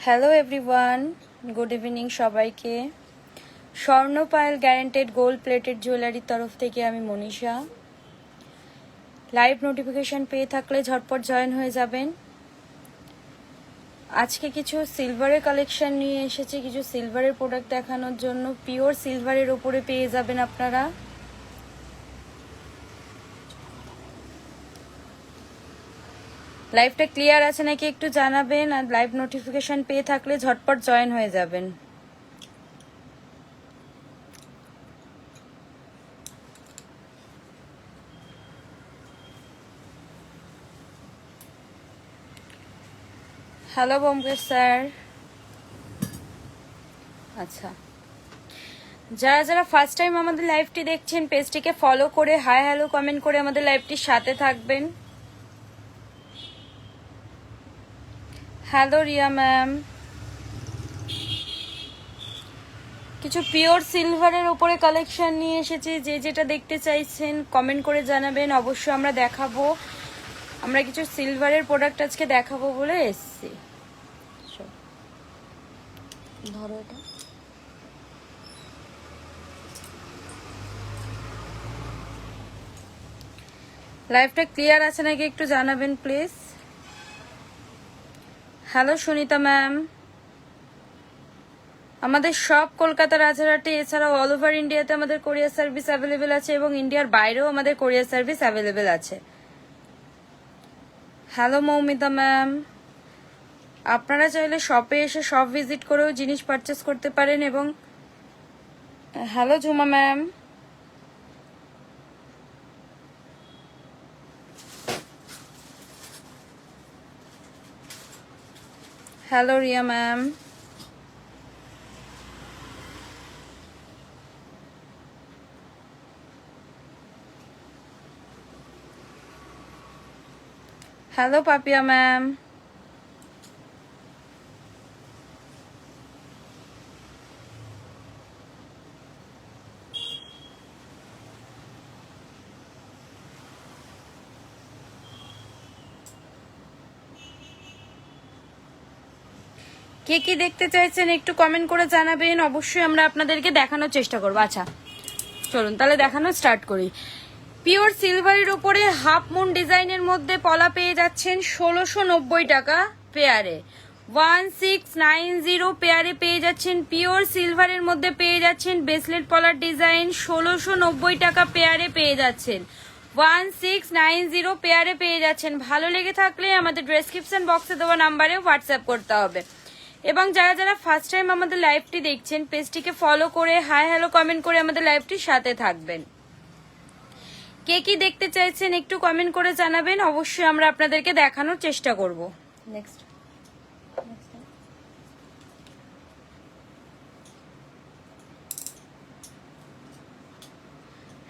Hello everyone, good evening সবাইকে। স্বর্ণ Payel guaranteed gold plated জুয়েলারির তরফ থেকে আমি মনীষা। লাইভ নোটিফিকেশন পেয়ে থাকলে ঝটপট জয়েন হয়ে যাবেন। আজকে কিছু সিলভারের কালেকশন নিয়ে এসেছি, কিছু সিলভারের প্রোডাক্ট দেখানোর জন্য। পিওর সিলভারের ওপরে পেয়ে যাবেন আপনারা। লাইভটা ক্লিয়ার আছে নাকি একটু জানাবেন, আর লাইভ নোটিফিকেশন পেয়ে থাকলে ঝটপট জয়েন হয়ে যাবেন। Hello Byomkesh sir. আচ্ছা, যারা যারা ফার্স্ট টাইম আমাদের লাইভটি দেখছেন পেজটিকে ফলো করে হাই হ্যালো কমেন্ট করে আমাদের লাইভটির সাথে থাকবেন। Hello Riya ma'am. কিছু পিওর সিলভারের উপরে কালেকশন নিয়ে এসেছি, যে যেটা দেখতে চাইছেন কমেন্ট করে জানাবেন, অবশ্যই আমরা দেখাবো। আমরা কিছু সিলভারের প্রোডাক্ট আজকে দেখাবো বলে এসেছি। ধরো এটা। লাইভটা ক্লিয়ার আছে নাকি একটু জানাবেন প্লিজ। Hello Sunita ma'am. আমাদের সব কলকাতা রাজারহাটে, এছাড়াও অল ওভার ইন্ডিয়াতে আমাদের কোরিয়ার সার্ভিস অ্যাভেলেবেল আছে এবং ইন্ডিয়ার বাইরেও আমাদের কোরিয়ার সার্ভিস অ্যাভেলেবেল আছে। Hello Moumita ma'am. আপনারা চাইলে শপে এসে শপ ভিজিট করেও জিনিস পারচেস করতে পারেন। এবং hello Jhuma ma'am. Hello Riya ma'am. Hello Papiya ma'am. কে কি দেখতে চাইছেন একটু কমেন্ট করে জানাবেন, অবশ্যই আমরা আপনাদেরকে দেখানোর চেষ্টা করবো। আচ্ছা চলুন তাহলে দেখানো স্টার্ট করি। পিওর সিলভারের উপরে হাফ মুন ডিজাইনের মধ্যে পলা পেয়ে যাচ্ছেন 1690 টাকা পেয়ারে। 1690 পেয়ারে পেয়ে যাচ্ছেন। পিওর সিলভারের মধ্যে পেয়ে যাচ্ছেন ব্রেসলেট পলার ডিজাইন, 1690 টাকা পেয়ারে পেয়ে যাচ্ছেন। 1690 পেয়ারে পেয়ে যাচ্ছেন। ভালো লেগে থাকলে আমাদের ডেসক্রিপশন বক্সে দেওয়া নাম্বারে হোয়াটসঅ্যাপ করতে হবে। এবং যারা যারা ফার্স্ট টাইম আমাদের লাইভটি দেখছেন পেজটিকে ফলো করে হাই হ্যালো কমেন্ট করে আমাদের লাইভটির সাথে থাকবেন। কে কি দেখতে চাইছেন একটু কমেন্ট করে জানাবেন, অবশ্যই আমরা আপনাদেরকে দেখানোর চেষ্টা করব। নেক্সট।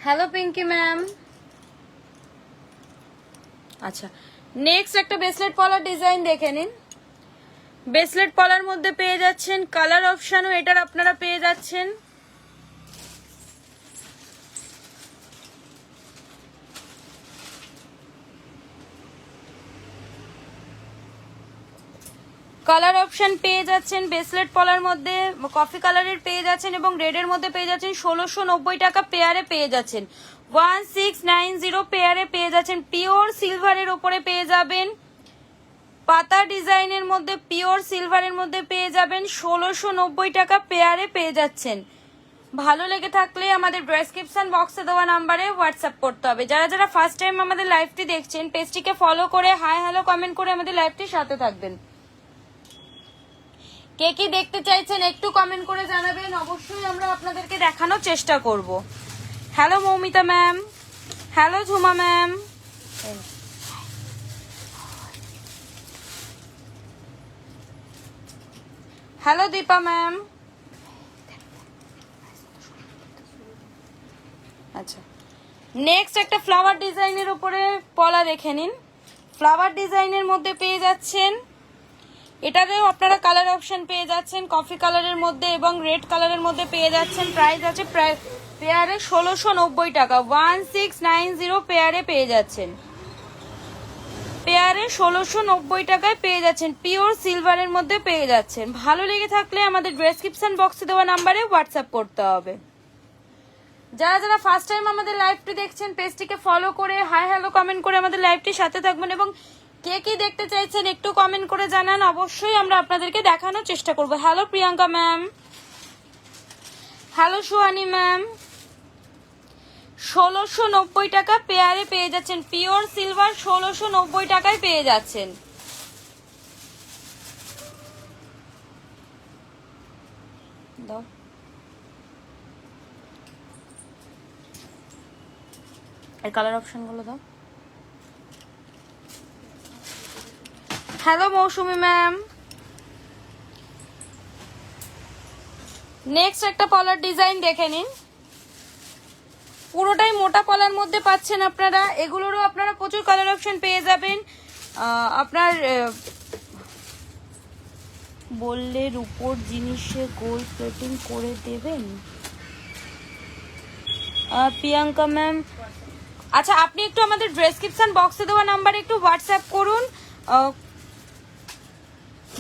Hello Pinky ma'am. আচ্ছা, নেক্সট একটা ব্রেসলেট পলার ডিজাইন দেখে নিন। ব্রেসলেট পলার মধ্যে পেয়ে যাচ্ছেন কালার অপশনও এটার আপনারা পেয়ে যাচ্ছেন। কালার অপশন পেয়ে যাচ্ছেন ব্রেসলেট পলার মধ্যে, কফি কালারের পেয়ে যাচ্ছেন এবং রেডের মধ্যে পেয়ে যাচ্ছেন। 1690 টাকা পেয়ারে পেয়ে যাচ্ছেন। 1690 পেয়ারে পেয়ে যাচ্ছেন। পিওর সিলভারের উপরে পেয়ে যাবেন। পাতা ডিজাইনের মধ্যে পিওর সিলভারের মধ্যে পেয়ে যাবেন। 1690 টাকা পেয়ারে পেয়ে যাচ্ছেন। ভালো লেগে থাকলে আমাদের ডেসক্রিপশন বক্সে দেওয়া নাম্বারে হোয়াটসঅ্যাপ করতে হবে। যারা যারা ফার্স্ট টাইম আমাদের লাইভটি দেখছেন পেজটিকে ফলো করে হাই হ্যালো কমেন্ট করে আমাদের লাইভটির সাথে থাকবেন। কে কি দেখতে চাইছেন একটু কমেন্ট করে জানাবেন, অবশ্যই আমরা আপনাদেরকে দেখানোর চেষ্টা করব। Hello Moumita ma'am. Hello Jhuma ma'am. Hello Dipa ma'am. আচ্ছা, নেক্সট একটা ফ্লাওয়ার ডিজাইনের উপরে পলা দেখে নিন। ফ্লাওয়ার ডিজাইনের মধ্যে পেয়ে যাচ্ছেন, এটাতেও আপনারা কালার অপশন পেয়ে যাচ্ছেন কফি কালারের মধ্যে এবং রেড কালারের মধ্যে পেয়ে যাচ্ছেন। প্রাইস আছে পেয়ারে 1690 টাকা। 1690 পেয়ারে পেয়ে যাচ্ছেন। পেয়ারে 1690 টাকায় পেয়ে যাচ্ছেন, পিওর সিলভারের মধ্যে পেয়ে যাচ্ছেন। ভালো লেগে থাকলে আমাদের ডেসক্রিপশন বক্সে দেওয়া নাম্বারে হোয়াটসঅ্যাপ করতে হবে। যারা যারা ফার্স্ট টাইম আমাদের লাইভটি দেখছেন পেজটিকে ফলো করে হাই হ্যালো কমেন্ট করে আমাদের লাইভটির সাথে থাকবেন, এবং কে কি দেখতে চাইছেন একটু কমেন্ট করে জানান, অবশ্যই আমরা আপনাদেরকে দেখানোর চেষ্টা করব। Hello Priyanka ma'am, hello Suhani ma'am. 1690 টাকা পেয়ারে পেয়ে যাচ্ছেন, পিওর সিলভার 1690 টাকায় পেয়ে যাচ্ছেন। দাও এর কালার অপশনগুলো দাও। হ্যালো মৌসুমি ম্যাম। নেক্সট একটা পলার ডিজাইন দেখে নিন, পুরোটাই মোটা পলার মধ্যে পাচ্ছেন আপনারা। এগুলোরও আপনারা প্রচুর কালার অপশন পেয়ে যাবেন। আপনার বললে রূপোর জিনিসে গোল্ড প্লেটিং করে দেবেন প্রিয়াঙ্কা ম্যাম। আচ্ছা আপনি একটু আমাদের ডেসক্রিপশন বক্সে দেওয়া নাম্বারে একটু হোয়াটসঅ্যাপ করুন,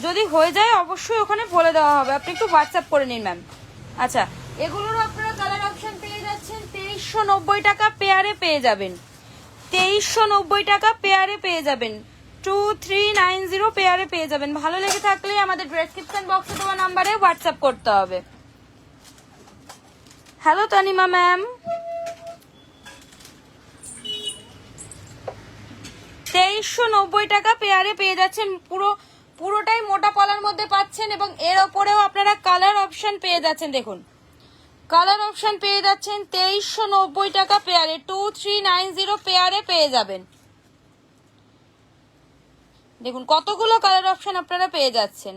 যদি হয়ে যায় অবশ্যই ওখানে বলে দেওয়া হবে, আপনি একটু হোয়াটসঅ্যাপ করে নিন ম্যাম। আচ্ছা এগুলোরও আপনারা কালার অপশন পেয়ে যাচ্ছেন, 2390 টাকা পেয়ারে পেয়ে যাবেন, 2390 টাকা পেয়ারে পেয়ে যাবেন, 2390 পেয়ারে পেয়ে যাবেন। ভালো লেগে থাকলে আমাদের ডেসক্রিপশন বক্সে দেওয়া নাম্বারে হোয়াটসঅ্যাপ করতে হবে। Hello Tanima ma'am. 2390 টাকা পেয়ারে পেয়ে যাচ্ছেন, পুরোটাই মোটা পলার মধ্যে পাচ্ছেন, এবং এর ওপরেও আপনারা কালার অপশন পেয়ে যাচ্ছেন। দেখুন কালার অপশন পেয়ে যাচ্ছেন 2390 টাকা পেয়ারে, 2390 পেয়ারে পেয়ে যাবেন। দেখুন কতগুলো কালার অপশন আপনারা পেয়ে যাচ্ছেন,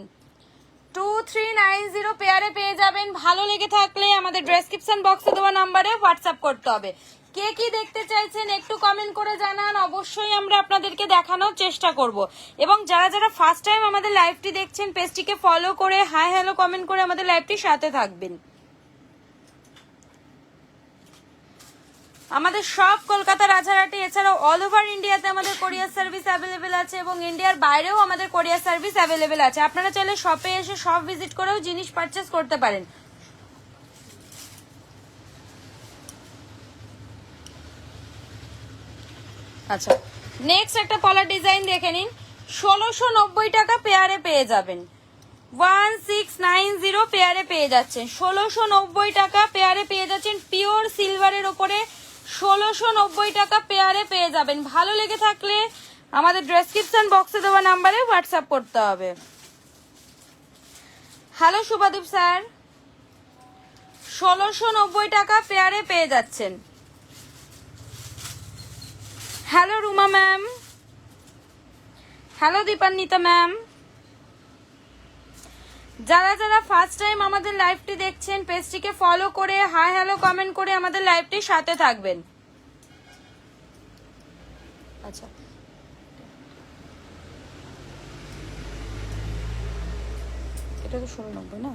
2390 পেয়ারে পেয়ে যাবেন। ভালো লেগে থাকলে আমাদের ডেসক্রিপশন বক্সে দেওয়া নাম্বারে হোয়াটসঅ্যাপ করতে হবে। কে কি দেখতে চাইছেন একটু কমেন্ট করে জানান, অবশ্যই আমরা আপনাদেরকে দেখানোর চেষ্টা করব। এবং যারা যারা ফার্স্ট টাইম আমাদের লাইভটি দেখছেন পেজটিকে ফলো করে হাই হ্যালো কমেন্ট করে আমাদের লাইভটির সাথে থাকবেন। আমাদের সব কলকাতা রাজারহাটে, এছাড়াও অল ওভার ইন্ডিয়াতে আমাদের কোরিয়ার সার্ভিস অ্যাভেলেবেল আছে, এবং ইন্ডিয়ার বাইরেও আমাদের কোরিয়ার সার্ভিস অ্যাভেলেবেল আছে। আপনারা চাইলে শপে এসে শপ ভিজিট করেও জিনিস পারচেস করতে পারেন। আচ্ছা নেক্সট একটা পলার ডিজাইন দেখে নিন, 1690 টাকা পেয়ারে পেয়ে যাবেন, 1690 পেয়ারে পেয়ে যাচ্ছেন, 1690 টাকা পেয়ারে পেয়ে যাচ্ছেন, পিওর সিলভারের ওপরে 1690 টাকা পেয়ারে পেয়ে যাবেন। ভালো লেগে থাকলে আমাদের ডেসক্রিপশন বক্সে দেওয়া নাম্বারে হোয়াটসঅ্যাপ করতে হবে। হ্যালো শুভদীপ স্যার, 1690 টাকা পেয়ারে পেয়ে যাচ্ছেন। Hello Ruma ma'am, hello Dipanwita ma'am. যারা যারা ফার্স্ট টাইম আমাদের লাইভটি দেখছেন পেজটিকে ফলো করে হাই হ্যালো কমেন্ট করে আমাদের লাইভটির সাথে থাকবেন। আচ্ছা এটা তো 1690 না।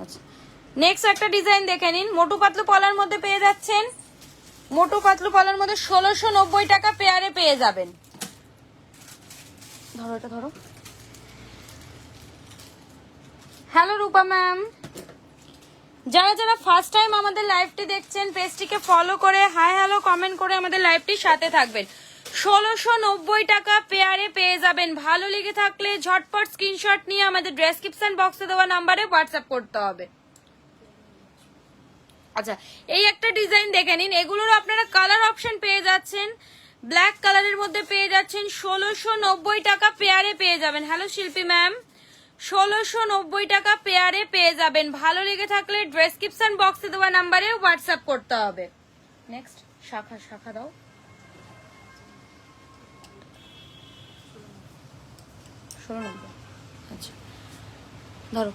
আচ্ছা নেক্সট একটা ডিজাইন দেখে নিন, মোটু পাতলু পলার মধ্যে পেয়ে যাচ্ছেন, মোটু পাতলু পলার মধ্যে 1690 টাকা পেয়ারে পেয়ে যাবেন। ধরো এটা ধরো। হ্যালো রূপা ম্যাম। যারা যারা ফার্স্ট টাইম আমাদের লাইভটি দেখছেন পেজটিকে ফলো করে হাই হ্যালো কমেন্ট করে আমাদের লাইভটির সাথে থাকবেন। 1690 টাকা পেয়ারে পেয়ে যাবেন। ভালো লেগে থাকলে ঝটপট স্ক্রিনশট নিয়ে আমাদের ডেসক্রিপশন বক্সে দেওয়া নাম্বারে হোয়াটসঅ্যাপ করতে হবে। আচ্ছা এই একটা ডিজাইন দেখে নিন, এগুলোর আপনারা কালার অপশন পেয়ে যাচ্ছেন, ব্ল্যাক কালারের মধ্যে পেয়ে যাচ্ছেন, 1690 টাকা পেয়ারে পেয়ে যাবেন। হ্যালো শিল্পী ম্যাম, 1690 টাকা পেয়ারে পেয়ে যাবেন। ভালো লেগে থাকলে ডেসক্রিপশন বক্সে দেওয়া নাম্বারে হোয়াটসঅ্যাপ করতে হবে। নেক্সট শাখা শাখা দাও। আচ্ছা ধরো।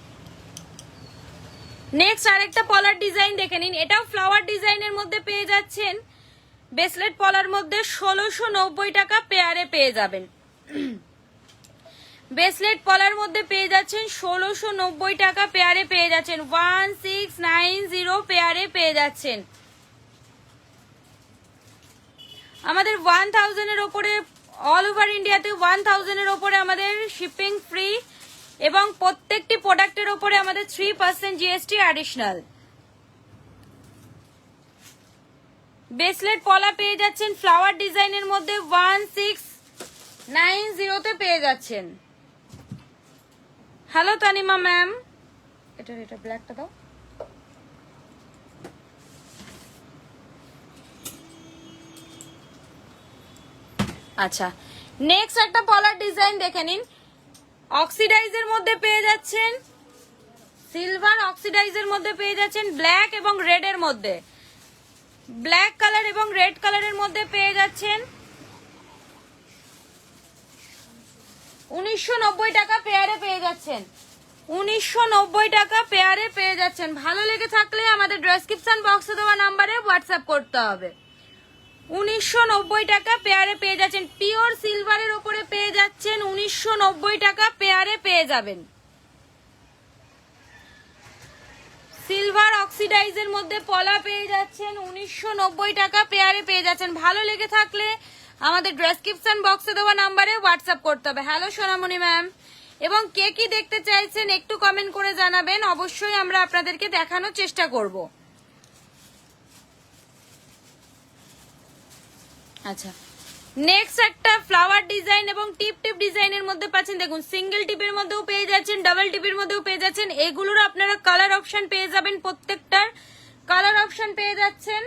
নেক্সট আরেকটা পলার ডিজাইন দেখে নিন, এটাও ফ্লাওয়ার ডিজাইনের মধ্যে পেয়ে যাচ্ছেন, ব্রেসলেট পলার মধ্যে 1690 টাকা পেয়ারে পেয়ে যাবেন। ব্রেসলেট পলার মধ্যে পেয়ে যাচ্ছেন 1690 টাকা পেয়ারে পেয়ে যাচ্ছেন, 1690 পেয়ারে পেয়ে যাচ্ছেন। আমাদের 1000 এর ওপরে অল ওভার ইন্ডিয়াতে 1000 এর ওপরে আমাদের শিপিং ফ্রি এবং প্রত্যেকটি প্রোডাক্টের ওপরে আমাদের 3% জিএসটি অ্যাডিশনাল। ব্রেসলেট পলা পেয়ে যাচ্ছেন ফ্লাওয়ার ডিজাইনের মধ্যে 1690 তে পেয়ে যাচ্ছেন। হ্যালো তানিমা ম্যাম, এটা ব্ল্যাকটা দাও। আচ্ছা, নেক্সট একটা পলার ডিজাইন দেখে নিন। অক্সিডাইজের মধ্যে পেয়ে যাচ্ছেন, সিলভার অক্সিডাইজের মধ্যে পেয়ে যাচ্ছেন, ব্ল্যাক এবং রেড এর মধ্যে, ব্ল্যাক কালার এবং রেড কালারের মধ্যে পেয়ে যাচ্ছেন 1990 টাকা পেয়ারে পেয়ে যাচ্ছেন। 1990 টাকা পেয়ারে পেয়ে যাচ্ছেন। ভালো লেগে থাকলে আমাদের ডেসক্রিপশন বক্সে দেওয়া নাম্বারে হোয়াটসঅ্যাপ করতে হবে। 1990 টাকা পেয়ারে পেয়ে যাচ্ছেন। পিওর সিলভারের উপরে পেয়ে যাচ্ছেন 1990 টাকা পেয়ারে পেয়ে যাবেন। সিলভার অক্সিডাইজের মধ্যে পলা পেয়ে যাচ্ছেন 1990 টাকা পেয়ারে পেয়ে যাচ্ছেন। ভালো লেগে থাকলে আমাদের ডেসক্রিপশন বক্সে দেওয়া নাম্বারে হোয়াটসঅ্যাপ করতে হবে। হ্যালো সোনামণি ম্যাম, এবং কে কি দেখতে চাইছেন একটু কমেন্ট করে জানাবেন, অবশ্যই আমরা আপনাদেরকে দেখানোর চেষ্টা করব। আচ্ছা, নেক্সট একটা ফ্লাওয়ার ডিজাইন এবং টিপ টিপ ডিজাইনের মধ্যে পাচ্ছেন। দেখুন, সিঙ্গেল টিপের মধ্যেও পেয়ে যাচ্ছেন, ডাবল টিপের মধ্যেও পেয়ে যাচ্ছেন। এগুলোর আপনারা কালার অপশন পেয়ে যাবেন, প্রত্যেকটার কালার অপশন পেয়ে যাচ্ছেন।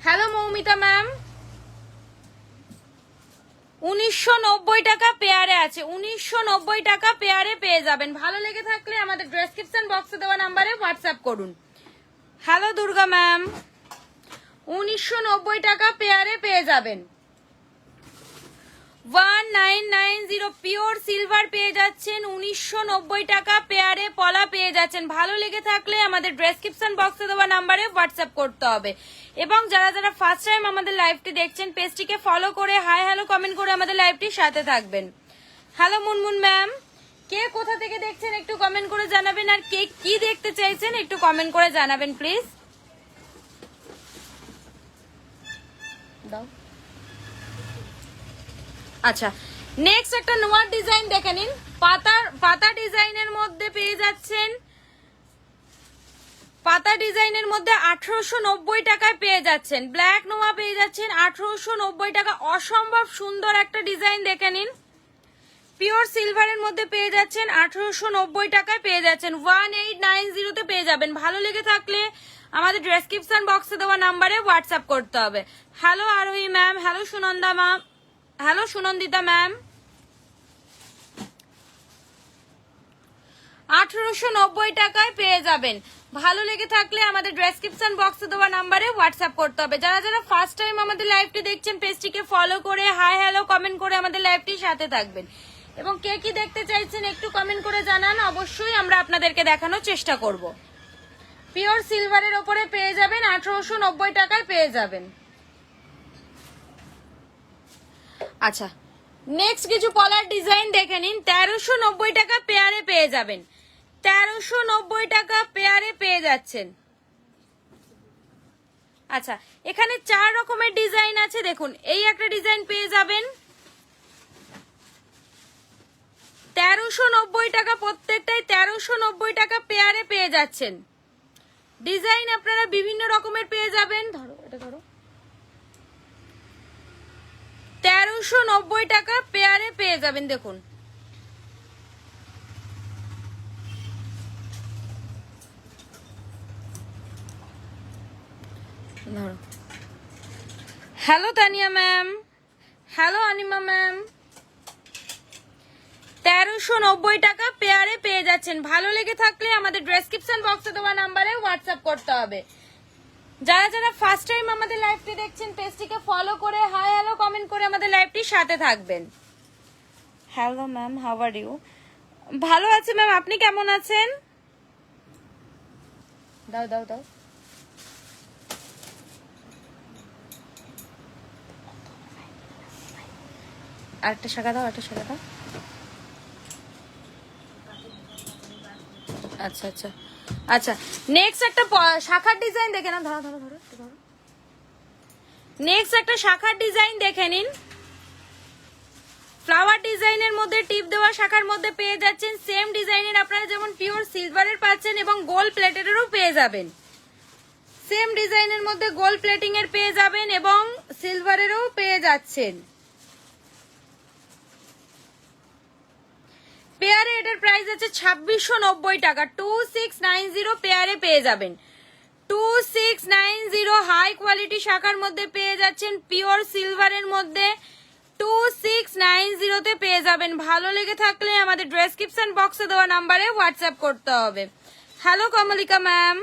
হ্যালো মৌমিতা ম্যাম, 1990 টাকা পেয়ারে আছে। 1990 টাকা পেয়ারে পেয়ে যাবেন। ভালো লেগে থাকলে আমাদের ডেসক্রিপশন বক্সে দেওয়া নাম্বারে হোয়াটসঅ্যাপ করুন। হ্যালো দুর্গা ম্যাম, 1990 টাকা পেয়ারে পেয়ে যাবেন। 1990 পিওর সিলভার পেয়ে যাচ্ছেন 1990 টাকা পেয়ারে পলা পেয়ে যাচ্ছেন। ভালো লেগে থাকলে আমাদের ডেসক্রিপশন বক্সে দেওয়া নাম্বারে হোয়াটসঅ্যাপ করতে হবে। এবং যারা যারা ফার্স্ট টাইম আমাদের লাইভটি দেখছেন, পেজটিকে ফলো করে হাই হ্যালো কমেন্ট করে আমাদের লাইভটির সাথে থাকবেন। হ্যালো মুনমুন ম্যাম, কে কোথা থেকে দেখছেন একটু কমেন্ট করে জানাবেন, আর কে কি দেখতে চাইছেন একটু কমেন্ট করে জানাবেন প্লিজ। দাও। আচ্ছা, নেক্সট একটা নোয়ার ডিজাইন দেখে নিন। পাতা ডিজাইনের মধ্যে পেয়ে যাচ্ছেন, পাতা ডিজাইনের মধ্যে 1890 টাকায় পেয়ে যাচ্ছেন। ব্ল্যাক নোয়া পেয়ে যাচ্ছেন 1890 টাকা। অসম্ভব সুন্দর একটা ডিজাইন দেখে নিন। পিওর সিলভারের মধ্যে পেয়ে যাচ্ছেন 1890 টাকায় পেয়ে যাচ্ছেন। 1890 তে পেয়ে যাবেন। ভালো লেগে থাকলে আমাদের ডেসক্রিপশন বক্সে দেওয়া নাম্বারে হোয়াটসঅ্যাপ করতে হবে। Hello Arohi ma'am, hello Sunanda ma'am, hello Sunandita ma'am. 1890 টাকায় পেয়ে যাবেন। ভালো লেগে থাকলে আমাদের ডেসক্রিপশন বক্সে দেওয়া নাম্বারে হোয়াটসঅ্যাপ করতে হবে। যারা যারা ফার্স্ট টাইম আমাদের লাইভটি দেখছেন, পেজটিকে ফলো করে হাই হ্যালো কমেন্ট করে আমাদের লাইভটির সাথে থাকবেন। এবং কে কি দেখতে চাইছেন একটু কমেন্ট করে জানান, অবশ্যই আমরা আপনাদেরকে দেখানোর চেষ্টা করব। পিওর সিলভারের ওপরে পেয়ে যাবেন 1890 টাকায় পেয়ে যাবেন। আচ্ছা, নেক্সট কিছু পলার ডিজাইন দেখে নিন। 1390 টাকা পেয়ারে পেয়ে যাবেন। 1390 টাকা পেয়ারে পেয়ে যাচ্ছেন। আচ্ছা, এখানে 4 রকমের ডিজাইন আছে। দেখুন, এই একটা ডিজাইন পেয়ে যাবেন 1390 টাকা, প্রত্যেকটাই 1390 টাকা পেয়ারে পেয়ে যাচ্ছেন। ডিজাইন আপনারা বিভিন্ন রকমের পেয়ে যাবেন। ধরো, এটা ধরো। 1390 টাকা পেয়ারে পেয়ে যাবেন। দেখুন, ধরো। Hello Tania ma'am, hello Anima ma'am. 1390 টাকা পেয়ারে পেয়ে যাচ্ছেন। ভালো লেগে থাকলে আমাদের ডেসক্রিপশন বক্সে দেওয়া নাম্বারে হোয়াটসঅ্যাপ করতে হবে। যারা যারা ফার্স্ট টাইম আমাদের লাইভটি দেখছেন, পেজটিকে ফলো করে হাই হ্যালো কমেন্ট করে আমাদের লাইভটির সাথে থাকবেন। Hello ma'am, how are you? ভালো আছি ম্যাম, আপনি কেমন আছেন? দাও দাও দাও। আরেকটা শাখা দাও, আরেকটা শাখা দাও। আচ্ছা আচ্ছা আচ্ছা, নেক্সট একটা শাখার ডিজাইন দেখে না। ধরো ধরো ধরো ধরো। নেক্সট একটা শাখার ডিজাইন দেখে নিন। ফ্লাওয়ার ডিজাইনের মধ্যে টিপ দেওয়া শাখার মধ্যে পেয়ে যাচ্ছেন। সেম ডিজাইনের আপনারা যেমন পিওর সিলভারের পাচ্ছেন এবং গোল্ড প্লেটেডেরও পেয়ে যাবেন। সেম ডিজাইনের মধ্যে গোল্ড প্লেটিং এর পেয়ে যাবেন এবং সিলভারেরও পেয়ে যাচ্ছেন। পেয়ারে এটার প্রাইস আছে 2690 টাকা। 2690 পেয়ারে পেয়ে যাবেন। 2690 হাই কোয়ালিটি শাখার মধ্যে পেয়ে যাচ্ছেন, পিওর সিলভারের মধ্যে 2690 তে পেয়ে যাবেন। ভালো লেগে থাকলে আমাদের ডেসক্রিপশন বক্সে দেওয়া নাম্বারে হোয়াটসঅ্যাপ করতে হবে। হ্যালো কমলিকা ম্যাম,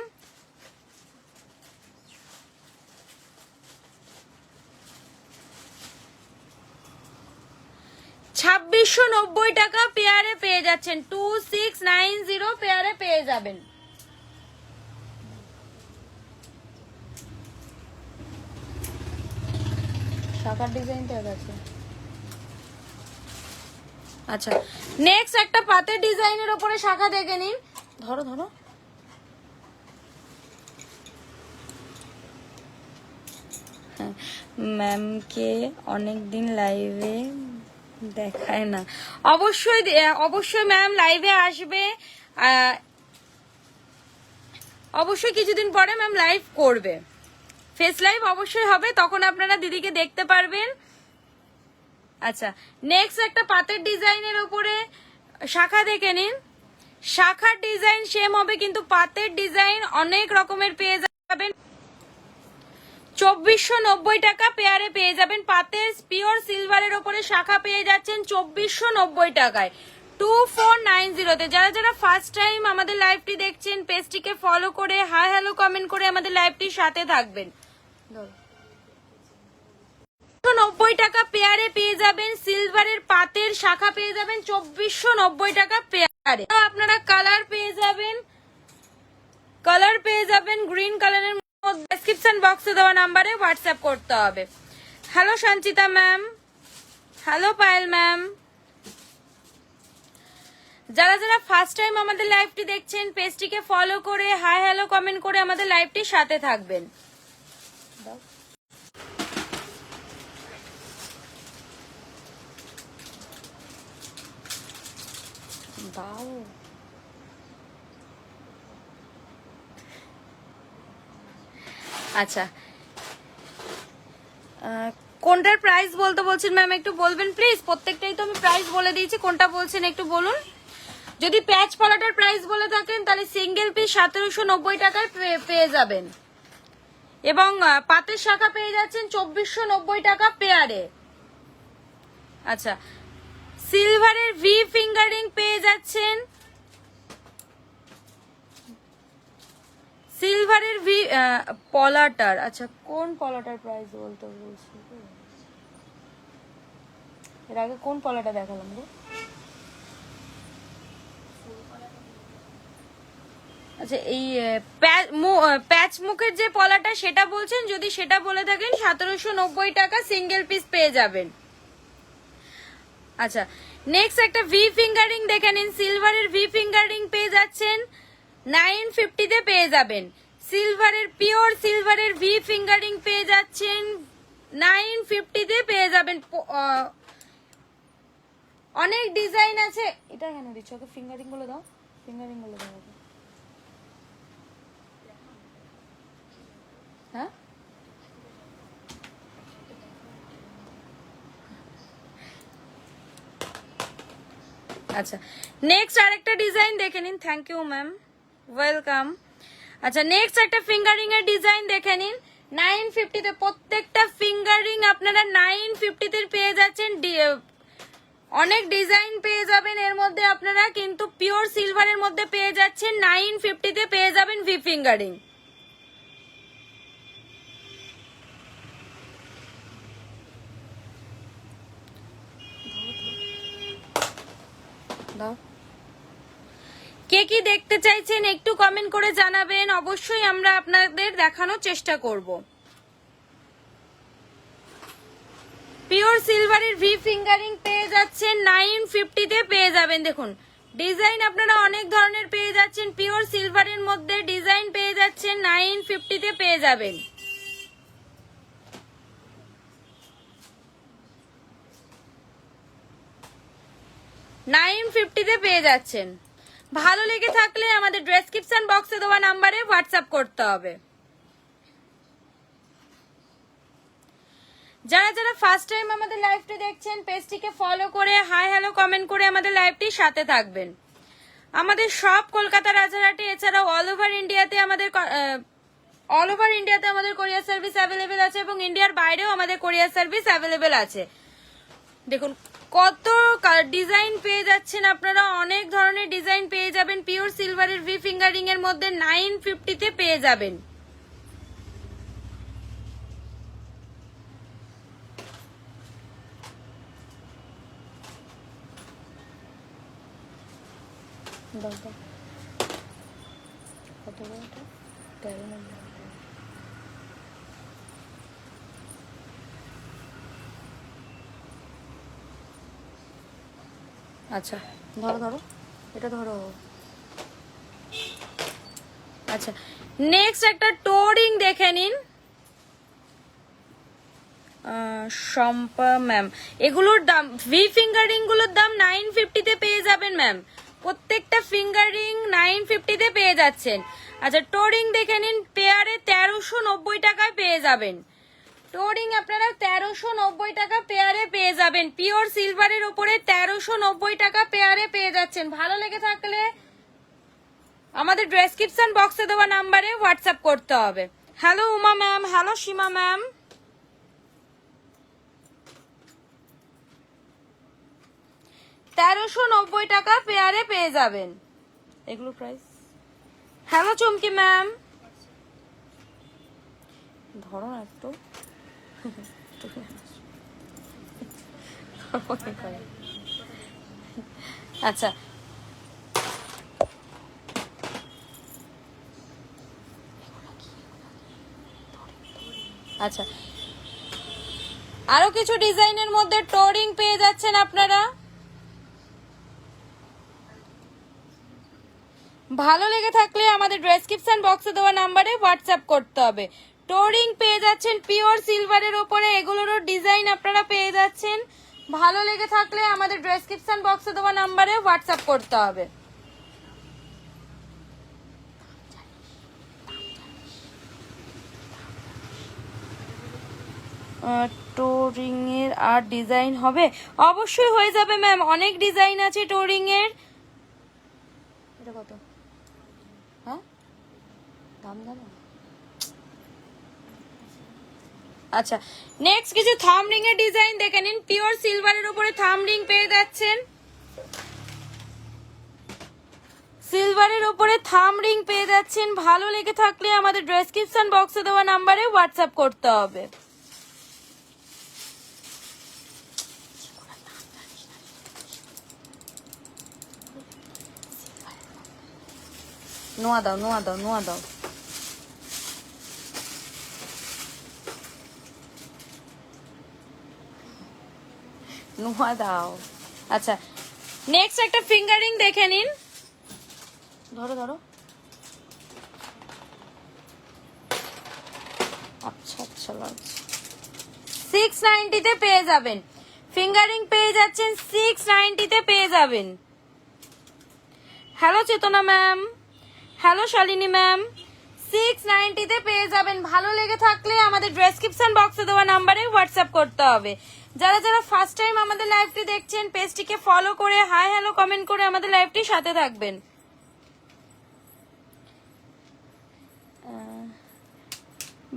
2690 টাকা পেয়ারে পেয়ে যাচ্ছেন। 2690 পেয়ারে পেয়ে যাবেন। শাখার ডিজাইনটা আছে। আচ্ছা, নেক্সট একটা পাতের ডিজাইনের উপরে শাখা দেখে নিন। ধরো ধরো, ম্যামকে অনেকদিন লাইভে দেখায় না। অবশ্যই অবশ্যই ম্যাম লাইভে আসবে, অবশ্যই কিছুদিন পরে ম্যাম লাইভ করবে, ফেস লাইভ অবশ্যই হবে, তখন আপনারা দিদিকে দেখতে পারবেন। আচ্ছা, নেক্সট একটা পাতের ডিজাইনের উপরে শাখা দেখে নিন। শাখার ডিজাইন সেম হবে কিন্তু পাতের ডিজাইন অনেক রকমের পেয়ে যাবেন। 2490 টাকা পেয়ারে পেয়ে যাবেন। পাতের পিওর সিলভারের উপরে শাখা পেয়ে যাচ্ছেন 2490 টাকায় 2490 তে। যারা যারা ফার্স্ট টাইম আমাদের লাইভটি দেখছেন, পেজটিকে ফলো করে হাই হ্যালো কমেন্ট করে আমাদের লাইভটির সাথে থাকবেন। 90 টাকা পেয়ারে পেয়ে যাবেন। সিলভারের পাতের শাখা পেয়ে যাবেন 2490 টাকা পেয়ারে। আপনারা কালার পেয়ে যাবেন, গ্রিন কালারের ডেসক্রিপশন বক্সে দেওয়া নাম্বারে হোয়াটসঅ্যাপ করতে হবে। Hello Sanchita ma'am, hello Payel ma'am. যারা যারা ফার্স্ট টাইম আমাদের লাইভটি দেখছেন, পেজটিকে ফলো করে হাই হ্যালো কমেন্ট করে আমাদের লাইভটির সাথে থাকবেন। আচ্ছা, কোনটার প্রাইস বলতে বলছেন ম্যাম, একটু বলবেন প্লিজ। প্রত্যেকটাই তো আমি প্রাইস বলে দিয়েছি, কোনটা বলছেন একটু বলুন। যদি প্যাচ পলাটার প্রাইস বলে থাকেন তাহলে সিঙ্গেল পিস 1790 টাকায় পেয়ে যাবেন এবং পাতের শাখা পেয়ে যাচ্ছেন 2490 টাকা পেয়ারে। আচ্ছা, সিলভারের ভি ফিঙ্গারিং পেয়ে যাচ্ছেন, সিলভারের ভি পলাটার। আচ্ছা, কোন পলাটার প্রাইস বলতে বলছি, এর আগে কোন পলাটা দেখালাম গো? আচ্ছা, এই প্যাচ মুখের যে পলাটা সেটা বলছেন, যদি সেটা বলে থাকেন 1790 টাকা সিঙ্গেল পিস পেয়ে যাবেন। আচ্ছা, নেক্সট একটা ভি ফিঙ্গারিং দেখে নিন। সিলভারের ভি ফিঙ্গারিং পেয়ে যাচ্ছেন 950 তে পেয়ে যাবেন। সিলভারের পিওর সিলভারের ভি ফিঙ্গারিং পেয়ে যাচ্ছেন 950 তে পেয়ে যাবেন। অনেক ডিজাইন আছে। এটা কেন দিচ্ছ? ওকে ফিঙ্গারিং গুলো দাও, ফিঙ্গারিং গুলো দাও। হ্যাঁ, আচ্ছা, নেক্সট আরেকটা ডিজাইন দেখে নিন। Thank you ma'am, welcome. আচ্ছা, নেক্সট একটা ফিঙ্গারিং এর ডিজাইন দেখে নিন। 950 তে প্রত্যেকটা ফিঙ্গারিং আপনারা 950 তে পেয়ে যাচ্ছেন। অনেক ডিজাইন পেয়ে যাবেন এর মধ্যে আপনারা, কিন্তু পিওর সিলভারের মধ্যে পেয়ে যাচ্ছেন 950 তে পেয়ে যাবেন ভি ফিঙ্গারিং। কে কি দেখতে চাইছেন একটু কমেন্ট করে জানাবেন, অবশ্যই আমরা আপনাদের দেখানোর চেষ্টা করব। পিওর সিলভারের ভি ফিঙ্গারিং পেয়ে যাচ্ছেন 950 তে পেয়ে যাবেন। দেখুন ডিজাইন আপনারা অনেক ধরনের পেয়ে যাচ্ছেন। পিওর সিলভারের মধ্যে ডিজাইন পেয়ে যাচ্ছেন 950 তে পেয়ে যাবেন। 950-তে পেয়ে যাচ্ছেন। ভালো লেগে থাকলে আমাদের ডেসক্রিপশন বক্সে দেওয়া নাম্বারে হোয়াটসঅ্যাপ করতে হবে। যারা যারা ফার্স্ট টাইম আমাদের লাইভটি দেখছেন পেজটিকে ফলো করে হাই হ্যালো কমেন্ট করে আমাদের লাইভটির সাথে থাকবেন। আমাদের সব কলকাতা রাজারহাটে, এছাড়াও অল ওভার ইন্ডিয়াতে আমাদের কোরিয়ার সার্ভিস অ্যাভেলেবেল আছে এবং ইন্ডিয়ার বাইরেও আমাদের কোরিয়ার সার্ভিস অ্যাভেলেবেল আছে। দেখুন কত ডিজাইন পেয়ে যাচ্ছেন আপনারা, অনেক ধরনের ডিজাইন পেয়ে যাবেন। পিওর সিলভারের ভি ফিঙ্গারিং এর মধ্যে 950-তে পেয়ে যাবেন। আচ্ছা ধরো ধরো, এটা ধরো। আচ্ছা নেক্সট একটা টোরিং দেখে নিন শম্পা ম্যাম। এগুলোর দাম, ভি ফিঙ্গারিং গুলোর দাম 950-তে পেয়ে যাবেন ম্যাম। প্রত্যেকটা ফিঙ্গারিং 950-তে পেয়ে যাচ্ছেন। আচ্ছা টোরিং দেখে নিন, পেয়ারে 1390 টাকায় পেয়ে যাবেন। টোরিং আপনারা 1390 টাকা পেয়ারে পেয়ে যাবেন। পিওর সিলভারের উপরে 1390 টাকা পেয়ারে পেয়ে যাচ্ছেন। ভালো লেগে থাকলে আমাদের ডেসক্রিপশন বক্সে দেওয়া নাম্বারে হোয়াটসঅ্যাপ করতে হবে। হ্যালো উমা ম্যাম, হ্যালো সীমা ম্যাম। $1390 টাকা পেয়ারে পেয়ে যাবেন এগুলো প্রাইস। হ্যালো চুমকি ম্যাম, ধরো না একটু। আচ্ছা আচ্ছা আরো কিছু ডিজাইনের মধ্যে টোরিং পেয়ে যাচ্ছেন আপনারা। ভালো লেগে থাকলে আমাদের ডেসক্রিপশন বক্সে দেওয়া নাম্বারে হোয়াটসঅ্যাপ করতে হবে। টোরিং পেয়ে যাচ্ছেন পিওর সিলভারের উপরে, এগুলোরও ডিজাইন আপনারা পেয়ে যাচ্ছেন। ভালো লেগে থাকলে আমাদের ডেসক্রিপশন বক্সে দেওয়া নাম্বারে হোয়াটসঅ্যাপ করতে হবে। টোরিং এর আর ডিজাইন হবে? অবশ্যই হয়ে যাবে ম্যাম, অনেক ডিজাইন আছে টোরিং এর। এটা কত? হ্যাঁ দাম জানো? আচ্ছা নেক্সট কিছু থাম রিং এর ডিজাইন দেখে নিন। পিওর সিলভারের উপরে থাম রিং পেয়ে যাচ্ছেন। সিলভারের উপরে থাম রিং পেয়ে যাচ্ছেন। ভালো লেগে থাকলে আমাদের ডেসক্রিপশন বক্সে দেওয়া নাম্বারে হোয়াটসঅ্যাপ করতে হবে। নোয়া দাও, নোয়া দাও, নোয়া দাও। নোয়া দাও। আচ্ছা নেক্সট একটা ফিঙ্গারিং দেখে নিন। ধরো ধরো। আচ্ছা আচ্ছা 690-তে পেয়ে যাবেন। ফিঙ্গারিং পেয়ে যাচ্ছেন 690-তে পেয়ে যাবেন। হ্যালো চেতনা ম্যাম, হ্যালো শালিনী ম্যাম। 690-তে পেয়ে যাবেন। ভালো লেগে থাকলে আমাদের ডেসক্রিপশন বক্সে দেওয়া নাম্বারে হোয়াটসঅ্যাপ করতে হবে। যারা যারা ফার্স্ট টাইম আমাদের লাইভটি দেখছেন পেজটিকে ফলো করে হাই হ্যালো কমেন্ট করে আমাদের লাইভটির সাথে থাকবেন।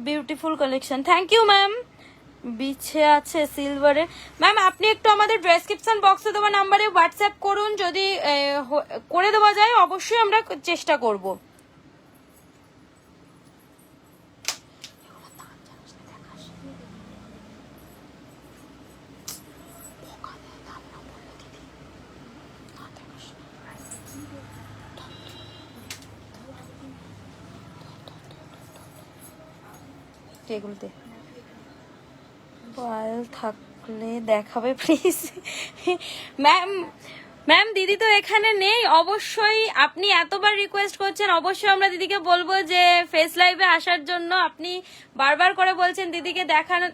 Beautiful collection, thank you ma'am. বিছে আছে সিলভারের। ম্যাম আপনি একটু আমাদের ডেসক্রিপশন বক্সে দেওয়া নাম্বারে হোয়াটসঅ্যাপ করুন, যদি করে দেওয়া যায় অবশ্যই আমরা চেষ্টা করব। এগুলোতে পায়েল থাকলে দেখাবে প্লিজ। ম্যাম ম্যাম দিদি তো এখানে নেই। অবশ্যই আপনি এতবার রিকোয়েস্ট করছেন, অবশ্যই আমরা দিদিকে বলবো যে ফেস লাইভে আসার জন্য। আপনি বারবার করে বলছেন দিদিকে দেখানো।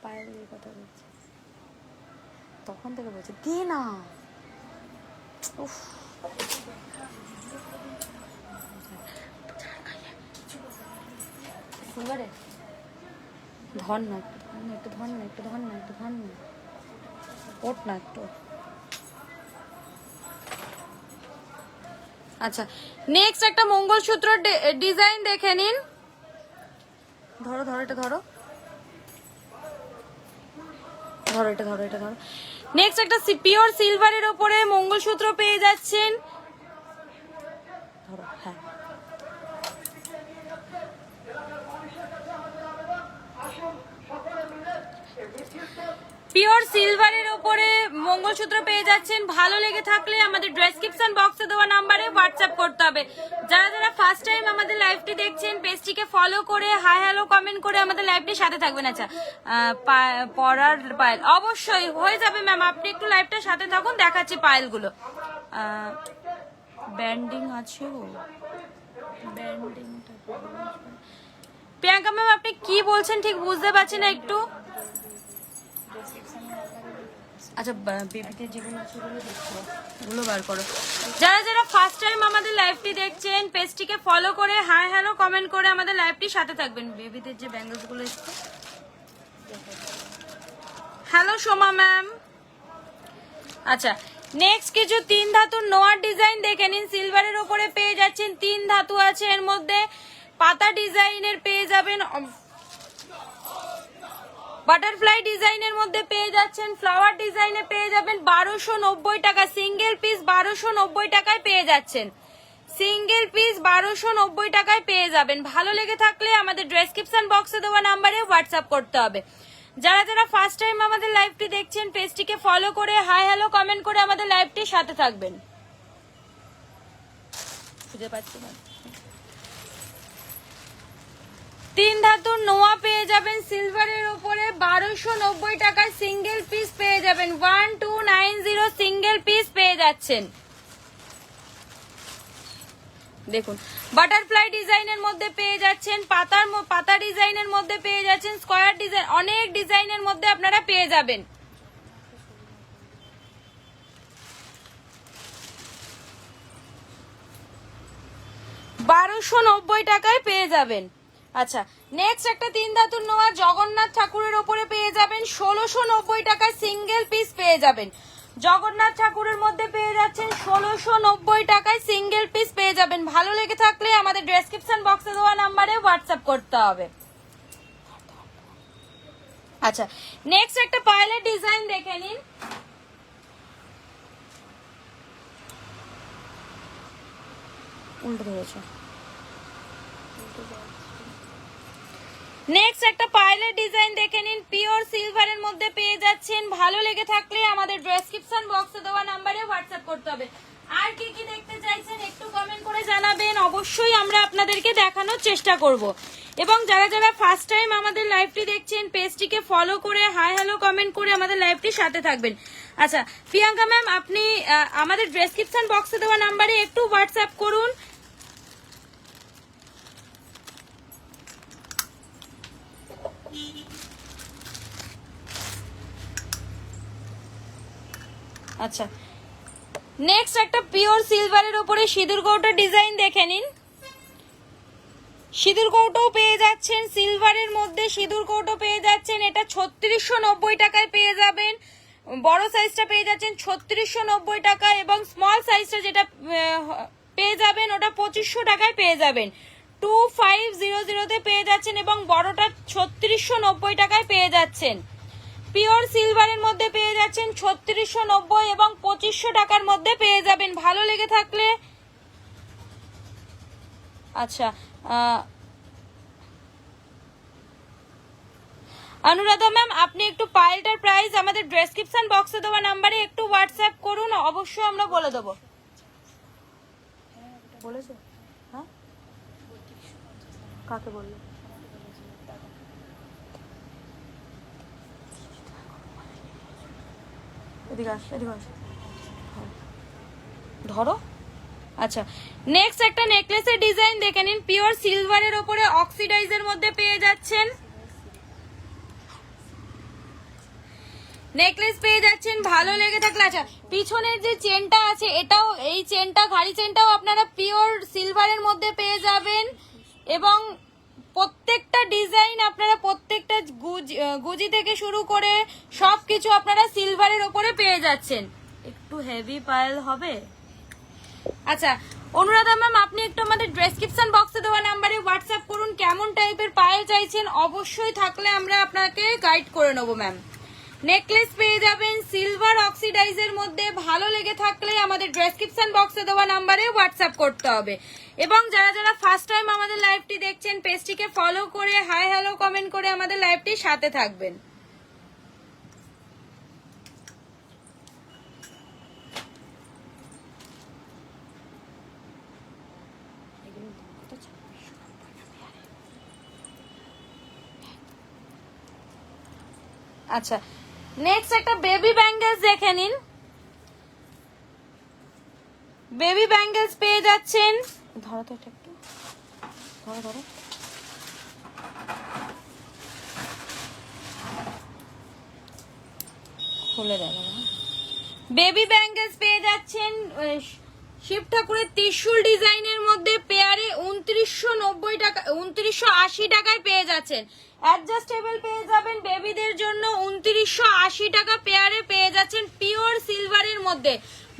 পায়েলের কথা বলছি, তখন থেকে বলছে দে না। উফ ধর না একটু ধর না একটু ধর না একটু ধর না ওঠ না একটু। আচ্ছা নেক্সট একটা মঙ্গলসূত্র ডিজাইন দেখে নিন। ধরো ধরো এটা ধরো ধরো এটা ধরো এটা ধরো। নেক্সট একটা পিওর সিলভারের ওপরে মঙ্গলসূত্র পেয়ে যাচ্ছেন। ধরো হ্যাঁ পিওর সিলভারের ওপরে মঙ্গলসূত্র পেয়ে যাচ্ছেন। ভালো লেগে থাকলে আমাদের ডেসক্রিপশন বক্সে দেওয়া নাম্বারে হোয়াটসঅ্যাপ করতে হবে। যারা যারা ফার্স্ট টাইম আমাদের লাইভটি দেখছেন পেজটিকে ফলো করে হাই হ্যালো কমেন্ট করে আমাদের লাইভটির সাথে থাকবেন। আচ্ছা পরার পায়েল অবশ্যই হয়ে যাবে ম্যাম, আপনি একটু লাইভটার সাথে থাকুন, দেখাচ্ছি পায়েলগুলো। ব্যান্ডিং আছে ও ব্যান্ডিংটা প্রিয়াঙ্কা ম্যাম আপনি কি বলছেন ঠিক বুঝতে পারছি না একটু। আচ্ছা বেবিতে যেগুলো আছে ওগুলো দেখো, ওগুলো বার করো। যারা যারা ফার্স্ট টাইম আমাদের লাইভটি দেখছেন পেজটিকে ফলো করে হাই হ্যালো কমেন্ট করে আমাদের লাইভটির সাথে থাকবেন। বেবিদের যে ব্যাঙ্গলস গুলো এসছে। Hello Soma ma'am. আচ্ছা নেক্সট কিছু 3 ধাতুর নোয়ার ডিজাইন দেখে নিন। সিলভারের উপরে পেয়ে যাচ্ছেন, 3 ধাতু আছে এর মধ্যে। পাতা ডিজাইনের পেয়ে যাবেন, বাটারফ্লাই ডিজাইনের মধ্যে পেয়ে যাচ্ছেন, ফ্লাওয়ার ডিজাইনে পেয়ে যাবেন 1290 টাকা সিঙ্গেল পিস। 1290 টাকায় পেয়ে যাচ্ছেন, সিঙ্গেল পিস 1290 টাকায় পেয়ে যাবেন। ভালো লেগে থাকলে আমাদের ডেসক্রিপশন বক্সে দেওয়া নাম্বারে হোয়াটসঅ্যাপ করতে হবে। যারা যারা ফার্স্ট টাইম আমাদের লাইভটি দেখছেন পেজটিকে ফলো করে হাই হ্যালো কমেন্ট করে আমাদের লাইভটির সাথে থাকবেন। খুঁজে পাচ্ছি না। 3 ধাতুর নোয়া পেয়ে যাবেন সিলভারের উপরে 1290 টাকায় সিঙ্গেল পিস পেয়ে যাবেন। 1290 সিঙ্গেল পিস পেয়ে যাচ্ছেন। দেখুন বাটারফ্লাই ডিজাইনের মধ্যে পেয়ে যাচ্ছেন, পাতা ডিজাইনের মধ্যে পেয়ে যাচ্ছেন, স্কয়ার ডিজাইন, অনেক ডিজাইনের মধ্যে আপনারা পেয়ে যাবেন। $1290 টাকায় পেয়ে যাবেন। আচ্ছা নেক্সট একটা 3 ধাতুর নোয়া জগন্নাথ ঠাকুরের ওপরে পেয়ে যাবেন 1690 টাকায় সিঙ্গেল পিস পেয়ে যাবেন। জগন্নাথ ঠাকুরের মধ্যে পেয়ে যাচ্ছেন 1690 টাকায় সিঙ্গেল পিস পেয়ে যাবেন। ভালো লেগে থাকলে আমাদের ডেসক্রিপশন বক্সে দেওয়া নাম্বারে হোয়াটসঅ্যাপ করতে হবে। আচ্ছা নেক্সট একটা পায়েলের ডিজাইন দেখে নিন। উল্টো ধরেছে। নেক্সট একটা পায়েলের ডিজাইন দেখে নিন, পিওর সিলভারের মধ্যে পেয়ে যাচ্ছেন। ভালো লেগে থাকলে আমাদের ডেসক্রিপশন বক্সে দেওয়া নাম্বারে হোয়াটসঅ্যাপ করতে হবে। আর কি কি দেখতে চাইছেন একটু কমেন্ট করে জানাবেন, অবশ্যই আমরা আপনাদেরকে দেখানোর চেষ্টা করব। এবং যারা যারা ফার্স্ট টাইম আমাদের লাইভটি দেখছেন পেজটিকে ফলো করে হাই হ্যালো কমেন্ট করে আমাদের লাইভটির সাথে থাকবেন। আচ্ছা প্রিয়াঙ্কা ম্যাম আপনি আমাদের ডেসক্রিপশন বক্সে দেওয়া নাম্বারে একটু হোয়াটসঅ্যাপ করুন। আচ্ছা নেক্সট একটা পিওর সিলভারের উপরে সিঁদুর কৌটো ডিজাইন দেখে নিন। সিঁদুর কৌটো পেয়ে যাচ্ছেন সিলভারের মধ্যে, সিঁদুর কৌটো পেয়ে যাচ্ছেন। এটা 3690 টাকায় পেয়ে যাবেন। বড় সাইজটা পেয়ে যাচ্ছেন 3690 টাকা এবং স্মল সাইজটা যেটা পেয়ে যাবেন ওটা 2500 টাকায় পেয়ে যাবেন। 2500 তে পেয়ে যাচ্ছেন এবং বড়টা 3690 টাকায় পেয়ে যাচ্ছেন। পিওর সিলভারের মধ্যে পেয়ে যাচ্ছেন 3690 এবং 2500 টাকার মধ্যে পেয়ে যাবেন। ভালো লেগে থাকলে আচ্ছা অনুরাধা ম্যাম আপনি একটু পায়েলটার প্রাইস আমাদের ডেসক্রিপশন বক্সে দেওয়া নাম্বারে একটু হোয়াটসঅ্যাপ করুন, অবশ্যই আমরা বলে দেবো। বলেছো? হ্যাঁ কাকে বললো? এদিকে আস, এদিকে আস। ধরো। আচ্ছা নেক্সট একটা নেকলেসের ডিজাইন দেখে নিন, পিওর সিলভারের ওপরে অক্সিডাইজের মধ্যে পেয়ে যাচ্ছেন। নেকলেস পেয়ে যাচ্ছেন, ভালো লেগে থাকলে। আচ্ছা, পিছনের যে চেনটা আছে এটাও, এই চেনটা, ঘাড়ি চেনটাও আপনারা পিওর সিলভারের মধ্যে পেয়ে যাবেন এবং প্রত্যেকটা ডিজাইন আপনারা প্রত্যেকটা গুজি থেকে শুরু করে সবকিছু আপনারা সিলভারের ওপরে পেয়ে যাচ্ছেন। একটু হেভি পায়েল হবে। আচ্ছা অনুরাধা ম্যাম, আপনি একটু আমাদের ডেসক্রিপশন বক্সে দেওয়া নাম্বারে হোয়াটসঅ্যাপ করুন কেমন টাইপের পায়েল চাইছেন, অবশ্যই থাকলে আমরা আপনাকে গাইড করে নেবো ম্যাম। নেকলেস পেয়ে যাবেন সিলভার অক্সিডাইজের মধ্যে, ভালো লেগে থাকলে আমাদের ডেসক্রিপশন বক্সে দেওয়া নাম্বারে হোয়াটসঅ্যাপ করতে হবে। এবং যারা যারা ফার্স্ট টাইম আমাদের লাইভটি দেখছেন, পেজটিকে ফলো করে হাই হ্যালো কমেন্ট করে আমাদের লাইভটির সাথে থাকবেন। আচ্ছা নেক্সট একটা বেবি ব্যাঙ্গেলস দেখে নিন। বেবি ব্যাঙ্গেলস পেয়ে যাচ্ছেন, ধরো তো এটা একটু, ধরো ধরো, খুলে দেয়। বেবি ব্যাঙ্গেলস পেয়ে যাচ্ছেন শিব ঠাকুরের ত্রিশূল ডিজাইনের মধ্যে পেয়ারে 2990 টাকা, 2980 টাকায় পেয়ে যাচ্ছেন। অ্যাডজাস্টেবল পেয়ে যাবেন বেবিদের জন্য 2980 টাকা পেয়ারে পেয়ে যাচ্ছেন পিওর সিলভারের মধ্যে।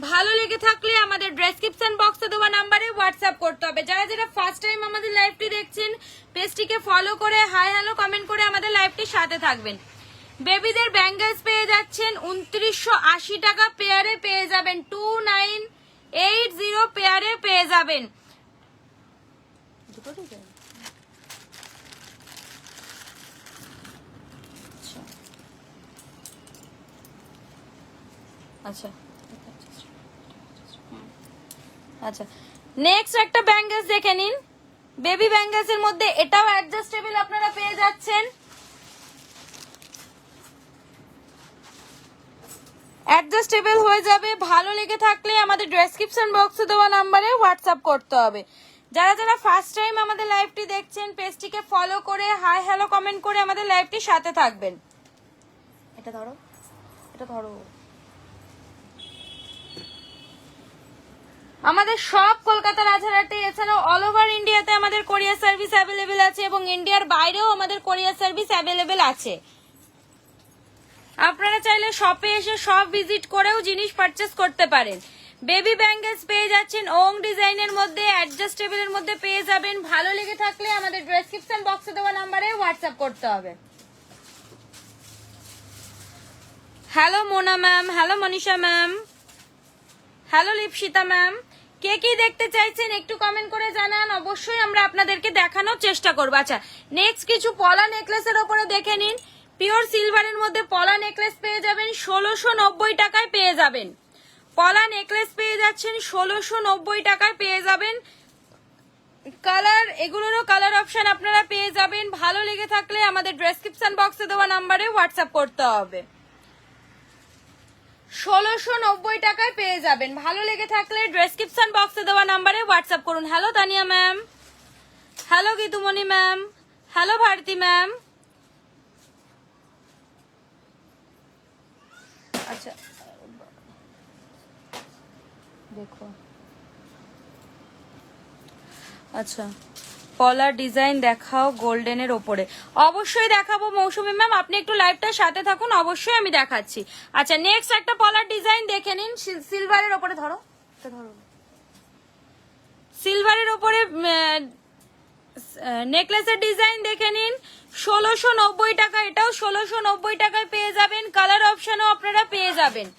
ভালো লেগে থাকলে আমাদের ডেসক্রিপশন বক্সে দেওয়া নাম্বারে হোয়াটসঅ্যাপ করতে হবে। যারা যারা ফার্স্ট টাইম আমাদের লাইভটি দেখছেন, পেজটিকে ফলো করে হাই হ্যালো কমেন্ট করে আমাদের লাইভটির সাথে থাকবেন। বেবিদের ব্যাঙ্গেলস পেয়ে যাচ্ছেন 2980 টাকা পেয়ারে পেয়ে যাবেন, 2980 পেয়ারে পেয়ে যাবেন। আচ্ছা আচ্ছা নেক্সট একটা ব্যাঙ্গেলস দেখে নিন। বেবি ব্যাঙ্গেলস এর মধ্যে এটাও অ্যাডজাস্টেবল আপনারা পেয়ে যাচ্ছেন। অ্যাডজাস্টেবল হয়ে যাবে, ভালো লেগে থাকলে আমাদের ডেসক্রিপশন বক্সে দেওয়া নাম্বারে হোয়াটসঅ্যাপ করতে হবে। যারা যারা ফার্স্ট টাইম আমাদের লাইভটি দেখছেন, পেজটিকে ফলো করে হাই হ্যালো কমেন্ট করে আমাদের লাইভটির সাথে থাকবেন। এটা ধরো, এটা ধরো। আমাদের সব কলকাতা রাজারহাটে, এছাড়াও অল ওভার ইন্ডিয়াতে আমাদের কোরিয়ার সার্ভিস অ্যাভেলেবেল আছে এবং ইন্ডিয়ার বাইরেও আমাদের কোরিয়ার সার্ভিস অ্যাভেলেবেল আছে। আপনারা চাইলে শপে এসে সব ভিজিট করেও জিনিস পারচেস করতে পারেন। বেবি ব্যাঙ্গেলস পেয়ে যাচ্ছেন ওং ডিজাইনের মধ্যে, অ্যাডজাস্টেবলের মধ্যে পেয়ে যাবেন। ভালো লেগে থাকলে আমাদের ডেসক্রিপশন বক্সে দেওয়া নাম্বারে হোয়াটসঅ্যাপ করতে হবে। Hello Mona ma'am, hello Manisha ma'am, hello Lipsita ma'am, কে কি দেখতে চাইছেন একটু কমেন্ট করে জানান, অবশ্যই আমরা আপনাদেরকে দেখানোর চেষ্টা করবো। আচ্ছা নেক্সট কিছু পলা নেকলেসের ওপরে দেখে নিন। পিওর সিলভারের মধ্যে পলা নেকলেস পেয়ে যাবেন 1690 টাকায় পেয়ে যাবেন। পলা নেকলেস পেয়ে যাচ্ছেন 1690 টাকায় পেয়ে যাবেন। কালার, এগুলোরও কালার অপশন আপনারা পেয়ে যাবেন। ভালো লেগে থাকলে আমাদের ডেসক্রিপশন বক্সে দেওয়া নাম্বারে হোয়াটসঅ্যাপ করতে হবে। 1690 টাকায় পেয়ে যাবেন। ভালো লেগে থাকলে ডেসক্রিপশন বক্সে দেওয়া নাম্বারে হোয়াটসঅ্যাপ করুন। Hello Tania ma'am, hello Gitumoni ma'am, hello Bharati ma'am. আচ্ছা দেখো, আচ্ছা পলার ডিজাইন দেখাও গোল্ডেনের ওপরে। অবশ্যই দেখাবো মৌসুমী ম্যাম, আপনি একটু লাইভটার সাথে থাকুন, অবশ্যই আমি দেখাচ্ছি। আচ্ছা নেক্সট একটা পলার ডিজাইন দেখে নিন সিলভারের ওপরে। ধরো ধরো, সিলভারের ওপরে নেকলেসের ডিজাইন দেখে নিন 1690 টাকা। এটাও 1690 টাকায় পেয়ে যাবেন। কালার অপশনও আপনারা পেয়ে যাবেন।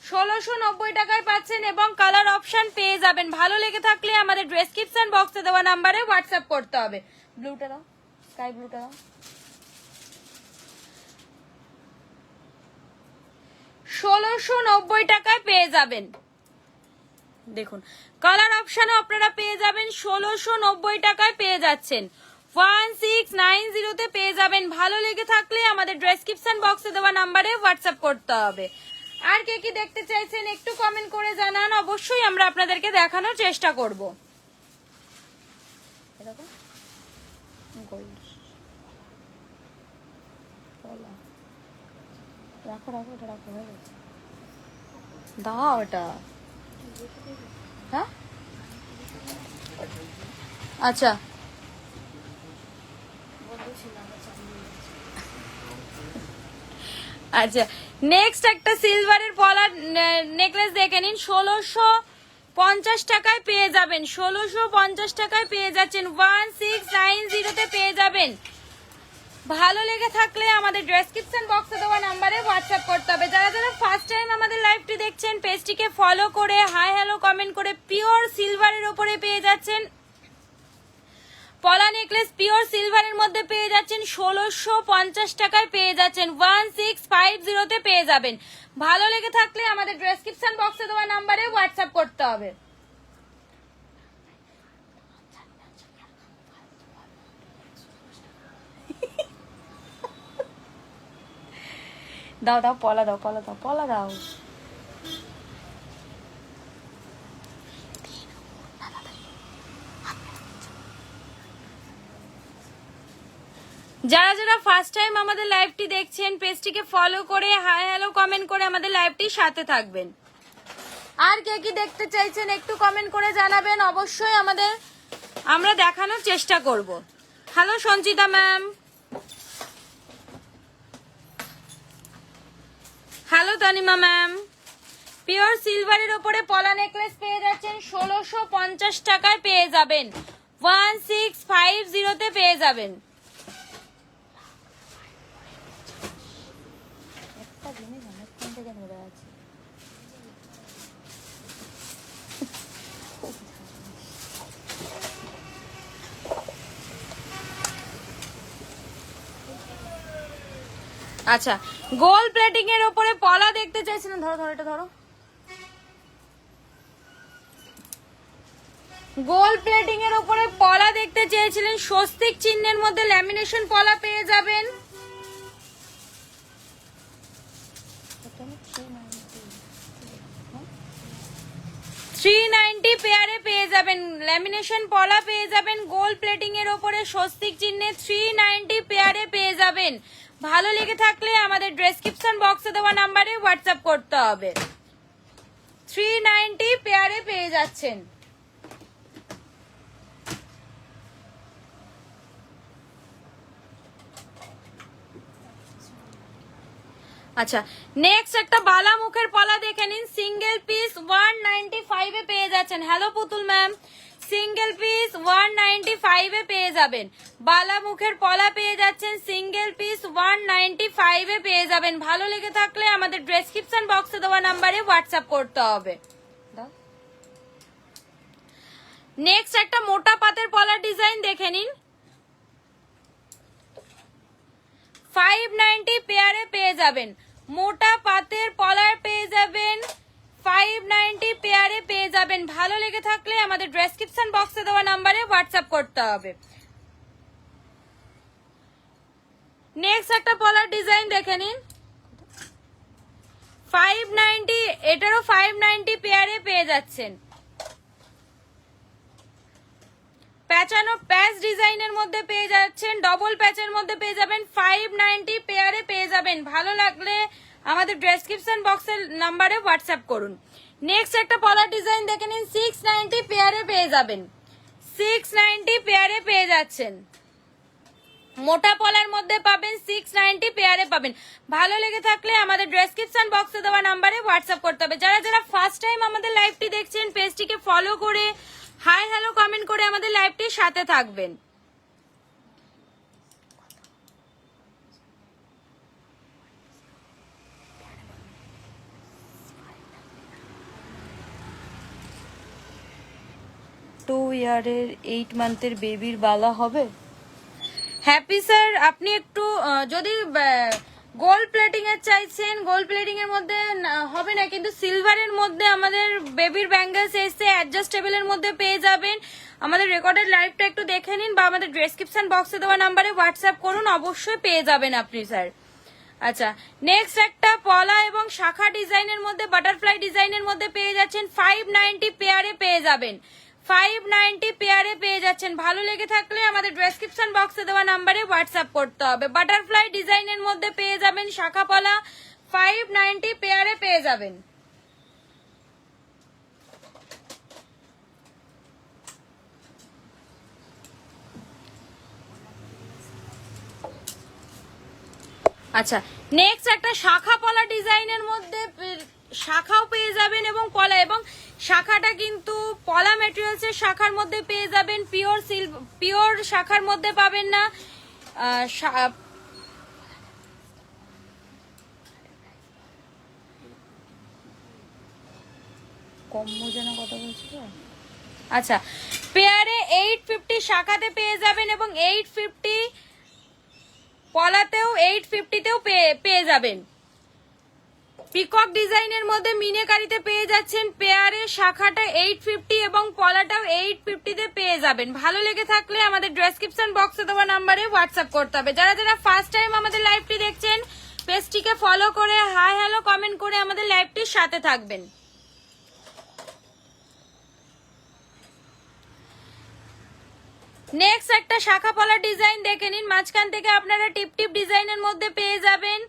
1690 টাকায় পাচ্ছেন এবং কালার অপশন পেয়ে যাবেন। ভালো লেগে থাকলে আমাদের ডেসক্রিপশন বক্সে দেওয়া নাম্বারে হোয়াটসঅ্যাপ করতে হবে। ব্লুটা দাও, স্কাই ব্লুটা দাও। 1690 টাকায় পেয়ে যাবেন। দেখুন কালার অপশনও আপনারা পেয়ে যাবেন। 1690 টাকায় পেয়ে যাচ্ছেন। 1690 পেয়ে যাবেন। ভালো লেগে থাকলে আমাদের ডেসক্রিপশন বক্সে দেওয়া নাম্বারে হোয়াটসঅ্যাপ করতে হবে। আর কে কি দেখতে চাইছেন একটু কমেন্ট করে জানান, অবশ্যই আমরা আপনাদেরকে দেখানোর চেষ্টা করব। রাখো রাখো, এটা রাখো, হয়ে গেছে। দাও এটা। হ্যাঁ আচ্ছা, আচ্ছা নেক্সট একটা সিলভারের পলার নেকলেস দেখে নিন। 1650 টাকায় পেয়ে যাবেন, 1650 টাকায় পেয়ে যাচ্ছেন, 1690-তে পেয়ে যাবেন। ভালো লেগে থাকলে আমাদের ডেসক্রিপশন বক্সে দেওয়া নাম্বারে হোয়াটসঅ্যাপ করতে হবে। যারা যারা ফার্স্ট টাইম আমাদের লাইভটি দেখছেন, পেজটিকে ফলো করে হাই হ্যালো কমেন্ট করে পিওর সিলভারের ওপরে পেয়ে যাচ্ছেন পলা নেকলেস, পিওর সিলভারের মধ্যে পেয়ে যাচ্ছেন 1650 টাকায় পেয়ে যাচ্ছেন, 1650-তে পেয়ে যাবেন। ভালো লেগে থাকলে আমাদের ডেসক্রিপশন বক্সে দেওয়া নাম্বারে হোয়াটসঅ্যাপ করতে হবে। দাও দাও, পলা দাও, পলা দাও, পলা দাও। যারা যারা ফার্স্ট টাইম আমাদের লাইভটি দেখছেন, পেজটিকে ফলো করে হাই হ্যালো কমেন্ট করে আমাদের লাইভটির সাথে থাকবেন। আর কে কি দেখতে চাইছেন একটু কমেন্ট করে জানাবেন, অবশ্যই আমরা দেখানোর চেষ্টা করব। Hello Sanchita ma'am, hello Tanima ma'am. Pure সিলভারের ওপরে পলা নেকলেস পেয়ে যাচ্ছেন 1650 টাকায় পেয়ে যাবেন, 1650-তে পেয়ে যাবেন। আচ্ছা, গোল্ড প্লেটিং এর উপরে পলা দেখতে চাইছিলেন, ধরো ধরো, এটা ধরো। গোল্ড প্লেটিং এর উপরে পলা দেখতে চেয়েছিলেন, স্বস্তিক চিহ্নের মধ্যে ল্যামিনেশন পলা পেয়ে যাবেন। $390 পেয়ারে পেয়ে যাবেন, ল্যামিনেশন পলা পেয়ে যাবেন। গোল্ড প্লেটিং এর উপরে স্বস্তিক চিহ্নে 390 পেয়ারে পেয়ে যাবেন। ভালো লেগে থাকলে আমাদের ডেসক্রিপশন বক্সে দেওয়া নাম্বারে হোয়াটসঅ্যাপ করতে হবে। 390 পেয়ারে পেয়ে যাচ্ছেন। আচ্ছা, নেক্সট একটা বালা মুখের পলা দেখে নিন, সিঙ্গেল পিস 195-এ পেয়ে যাচ্ছেন। হ্যালো পুতুল ম্যাম, সিঙ্গেল পিস 195-এ পেয়ে যাবেন। বালা মুখের পলা পেয়ে যাচ্ছেন, সিঙ্গেল পিস 195-এ পেয়ে যাবেন। ভালো লেগে থাকলে আমাদের ডেসক্রিপশন বক্সে দেওয়া নাম্বারে হোয়াটসঅ্যাপ করতে হবে। নেক্সট একটা মোটা পাতের পলার ডিজাইন দেখে নিন, 590 পেয়ারে পেয়ে যাবেন। মোটা পাতের পলার পেয়ে যাবেন, 590 পেয়ারে পেয়ে যাবেন। ভালো লেগে থাকলে আমাদের ডেসক্রিপশন বক্সে দেওয়া নাম্বারে হোয়াটসঅ্যাপ করতে হবে। নেক্সট একটা পলার ডিজাইন দেখে নিন, 590, এটারও 590 পেয়ারে পেয়ে যাচ্ছেন। প্যাচানো প্যাচ ডিজাইনের মধ্যে পেয়ে যাচ্ছেন, ডবল প্যাচের মধ্যে পেয়ে যাবেন, 590 পেয়ারে পেয়ে যাবেন। ভালো লাগলে আমাদের ডেসক্রিপশন বক্সের নাম্বারে হোয়াটসঅ্যাপ করুন। নেক্সট একটা পলার ডিজাইন দেখে নিন, 690 পেয়ারে পেয়ে যাবেন, 690 পেয়ারে পেয়ে যাচ্ছেন। মোটা পলার মধ্যে পাবেন, 690 পেয়ারে পাবেন। ভালো লেগে থাকলে আমাদের ডেসক্রিপশন বক্সে দেওয়া নাম্বারে হোয়াটসঅ্যাপ করতে হবে। যারা যারা ফার্স্ট টাইম আমাদের লাইভটি দেখছেন, পেজটিকে ফলো করে হাই হ্যালো কমেন্ট করে আমাদের লাইভটির সাথে থাকবেন। টু ইয়ারের 8 মান্থের বেবির বালা হবে? হ্যাপি স্যার, আপনি একটু যদি গোল্ড প্লেটিং এর চাইছেন, গোল্ড প্লেটিং এর মধ্যে হবে না, কিন্তু সিলভারের মধ্যে আমাদের বেবির ব্যাঙ্গেলস এসে অ্যাডজাস্টেবলের মধ্যে পেয়ে যাবেন। আমাদের রেকর্ডেড লাইভটা একটু দেখে নিন বা আমাদের ডেসক্রিপশন বক্সে দেওয়া নাম্বারে হোয়াটসঅ্যাপ করুন, অবশ্যই পেয়ে যাবেন আপনি স্যার। আচ্ছা, নেক্সট একটা পলা এবং শাখা ডিজাইনের মধ্যে, বাটারফ্লাই ডিজাইনের মধ্যে পেয়ে যাচ্ছেন, 590 পেয়ারে পেয়ে যাবেন, 590 পেয়ারে পেয়ে যাচ্ছেন। ভালো লেগে থাকলে আমাদের ডেসক্রিপশন বক্সে দেওয়া নাম্বারে হোয়াটসঅ্যাপ করতে হবে। বাটারফ্লাই ডিজাইনের মধ্যে পেয়ে যাবেন শাখা পলা, 590 পেয়ারে পেয়ে যাবেন। আচ্ছা, নেক্সট একটা শাখা পলা ডিজাইনের মধ্যে শাখাও পেয়ে যাবেন এবং পলা, এবং শাখাটা কিন্তু পলা ম্যাটেরিয়ালসের শাখার মধ্যে পেয়ে যাবেন, পিওর শাখার মধ্যে পাবেন না। কম বোঝানো কথা বলছি তো। আচ্ছা, পেয়ারে 850 শাখাতে পেয়ে যাবেন এবং 850 পলাতেও 850তেও পেয়ে যাবেন। পিকক ডিজাইনের মধ্যে মিনেকারিতে পেয়ে যাচ্ছেন পেয়ারে শাখাটা 850 এবং পলাটাও 850তে পেয়ে যাবেন। ভালো লেগে থাকলে আমাদের ডেসক্রিপশন বক্সে দেওয়া নাম্বারে হোয়াটসঅ্যাপ করতে হবে। যারা যারা ফার্স্ট টাইম আমাদের লাইভটি দেখছেন পেজটিকে ফলো করে হাই হ্যালো কমেন্ট করে আমাদের লাইভটির সাথে থাকবেন। নেক্সট একটা শাখা পলা ডিজাইন দেখে নিন। মাঝখান থেকে আপনারা টিপ টিপ ডিজাইনের মধ্যে পেয়ে যাবেন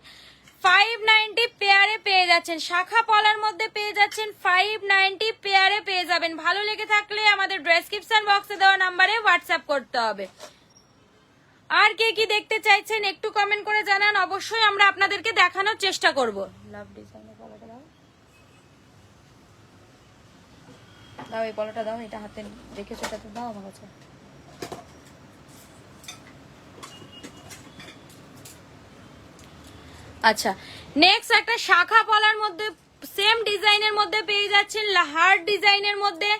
590 পেয়ারে পেয়ে যাচ্ছেন। শাখা পলার মধ্যে পেয়ে যাচ্ছেন 590 পেয়ারে পেয়ে যাবেন। ভালো লেগে থাকলে আমাদের ডেসক্রিপশন বক্সে দেওয়া নাম্বারে হোয়াটসঅ্যাপ করতে হবে। আর কে কি দেখতে চাইছেন একটু কমেন্ট করে জানান, অবশ্যই আমরা আপনাদেরকে দেখানোর চেষ্টা করব। লাভ ডিজাইনের পলাটা দাও, দাও এই পলাটা দাও, এটা হাতে রেখেছো, এটা তো দাও আমার কাছে। আচ্ছা, নেক্সট একটা শাখা পলার মধ্যে সেম ডিজাইনের মধ্যে পেয়ে যাচ্ছেন হার্ড ডিজাইনের মধ্যে।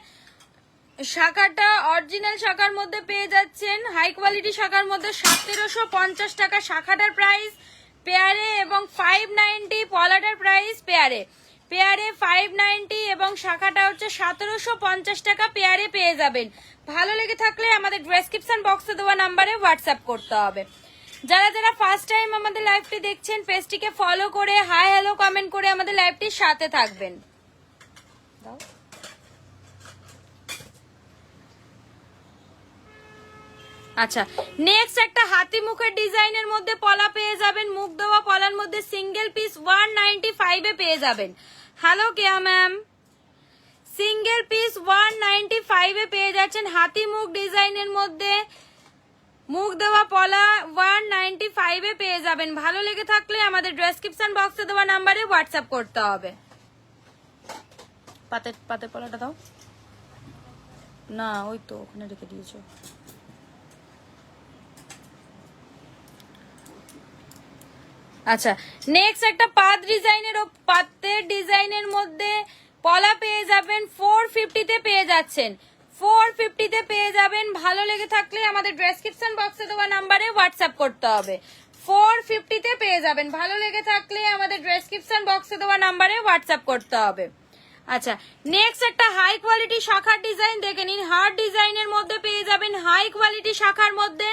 শাখাটা অরিজিনাল শাখার মধ্যে পেয়ে যাচ্ছেন, হাই কোয়ালিটি শাখার মধ্যে 1750 টাকা শাখাটার প্রাইস পেয়ারে এবং 590 পলাটার প্রাইস পেয়ারে। পেয়ারে 590 এবং শাখাটা হচ্ছে 1750 টাকা পেয়ারে পেয়ে যাবেন। ভালো লেগে থাকলে আমাদের ডেসক্রিপশন বক্সে দেওয়া নাম্বারে হোয়াটসঅ্যাপ করতে হবে। যারা যারা ফার্স্ট টাইম আমাদের লাইভটি দেখছেন পেজটিকে ফলো করে হাই হ্যালো কমেন্ট করে আমাদের লাইভটির সাথে থাকবেন। আচ্ছা, নেক্সট একটা হাতি মুখের ডিজাইনের মধ্যে পলা পেয়ে যাবেন। মুখ দেওয়া পলার মধ্যে সিঙ্গেল পিস 195 এ পেয়ে যাবেন। হ্যালো কেয়া ম্যাম, সিঙ্গেল পিস 195 এ পেয়ে যাচ্ছেন হাতি মুখ ডিজাইনের মধ্যে। মুখ দেওয়া পলা 195 এ পেয়ে যাবেন। ভালো লেগে থাকলে আমাদের ডেসক্রিপশন বক্সে দেওয়া নাম্বারে হোয়াটসঅ্যাপ করতে হবে। পাতে পলাটা দাও না, ওই তো ওখানে রেখে দিয়েছো। আচ্ছা, নেক্সট একটা পাতের ডিজাইনের মধ্যে পলা পেয়ে যাবেন 450 তে পেয়ে যাচ্ছেন। 450 তে পেয়ে যাবেন। ভালো লেগে থাকলে আমাদের ডেসক্রিপশন বক্সে দেওয়া নাম্বারে হোয়াটসঅ্যাপ করতে হবে। 450 তে পেয়ে যাবেন। ভালো লেগে থাকলে আমাদের ডেসক্রিপশন বক্সে দেওয়া নাম্বারে হোয়াটসঅ্যাপ করতে হবে। আচ্ছা, নেক্সট একটা হাই কোয়ালিটি শাখার ডিজাইন দেখে নিন। হার্ড ডিজাইনের মধ্যে পেয়ে যাবেন হাই কোয়ালিটি শাখার মধ্যে।